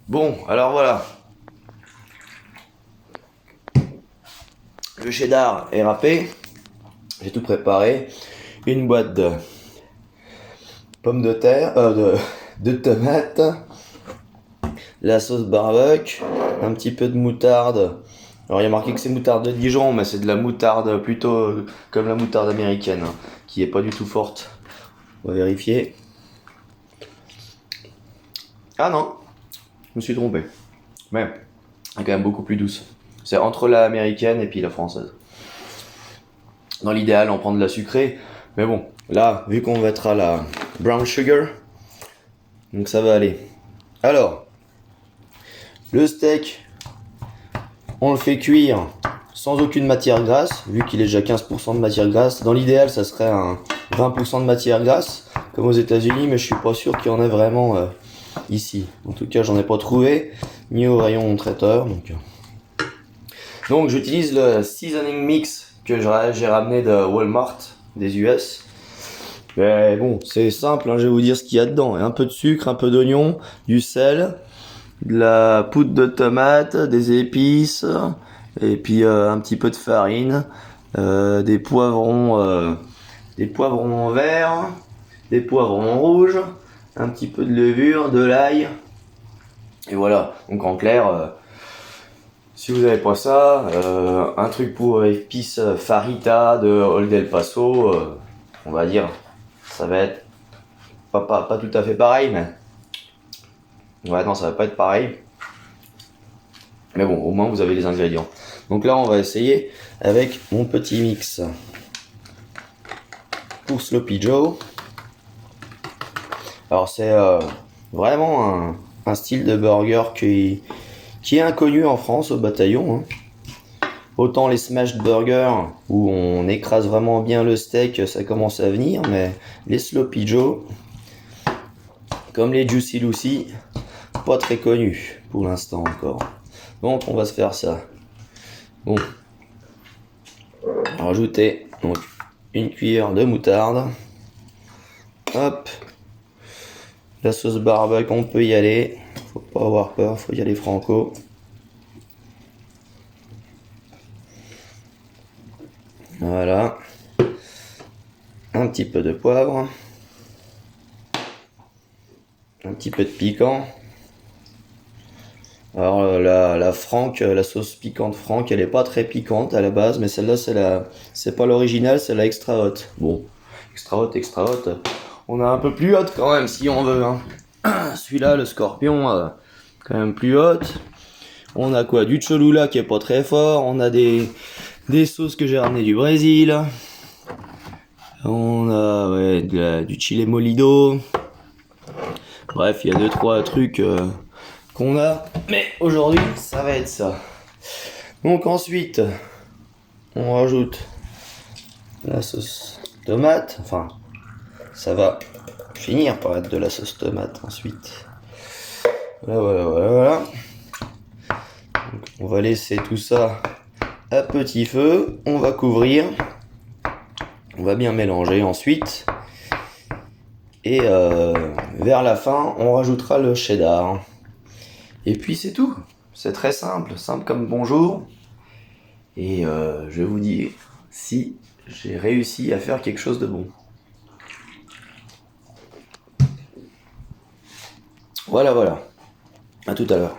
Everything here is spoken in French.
Bon, alors voilà. Le cheddar est râpé. J'ai tout préparé. Une boîte de pommes de terre, de tomates, la sauce barbecue, un petit peu de moutarde. Alors il y a marqué que c'est moutarde de Dijon, mais c'est de la moutarde plutôt comme la moutarde américaine, hein, qui est pas du tout forte. On va vérifier. Ah non, je me suis trompé. Mais elle est quand même beaucoup plus douce. C'est entre la américaine et puis la française. Dans l'idéal, on prend de la sucrée. Mais bon, là, vu qu'on va être à la brown sugar, donc ça va aller. Alors, le steak, on le fait cuire sans aucune matière grasse, vu qu'il est déjà 15% de matière grasse. Dans l'idéal, ça serait un 20% de matière grasse, comme aux États-Unis, mais je suis pas sûr qu'il y en ait vraiment ici. En tout cas, j'en ai pas trouvé, ni au rayon traiteur. Donc j'utilise le seasoning mix que j'ai ramené de Walmart, des US. Mais bon, c'est simple, hein, je vais vous dire ce qu'il y a dedans. Un peu de sucre, un peu d'oignon, du sel, de la poudre de tomate, des épices, et puis un petit peu de farine, des poivrons verts, des poivrons rouges, un petit peu de levure, de l'ail. Et voilà, donc en clair, si vous n'avez pas ça, un truc pour épices Farita de Old El Paso, on va dire, ça va être pas tout à fait pareil, mais ouais, non, ça va pas être pareil. Mais bon, au moins vous avez les ingrédients. Donc là, on va essayer avec mon petit mix pour Sloppy Joe. Alors c'est vraiment un style de burger qui est inconnu en France au bataillon, hein. Autant les smash burgers où on écrase vraiment bien le steak, ça commence à venir, mais les Sloppy Joe, comme les Juicy Lucy, pas très connus pour l'instant encore. Donc on va se faire ça. Bon, rajouter donc une cuillère de moutarde. Hop, la sauce barbecue, on peut y aller. Faut pas avoir peur, faut y aller franco. Voilà. Un petit peu de poivre. Un petit peu de piquant. Alors la Franck, la sauce piquante Franck, elle est pas très piquante à la base, mais celle-là c'est pas l'original, c'est la extra hot. Bon, extra hot. On a un peu plus hot quand même si on veut, hein. Celui-là, le scorpion, quand même plus hot. On a quoi? Du Cholula qui est pas très fort. On a des sauces que j'ai ramenées du Brésil. On a du chile molido. Bref, il y a 2-3 trucs qu'on a. Mais aujourd'hui, ça va être ça. Donc ensuite, on rajoute la sauce tomate. Enfin, ça va finir par être de la sauce tomate ensuite. Voilà. Donc, on va laisser tout ça à petit feu. On va couvrir. On va bien mélanger ensuite. Et vers la fin, on rajoutera le cheddar. Et puis c'est tout. C'est très simple comme bonjour. Et je vais vous dire si j'ai réussi à faire quelque chose de bon. Voilà. À tout à l'heure.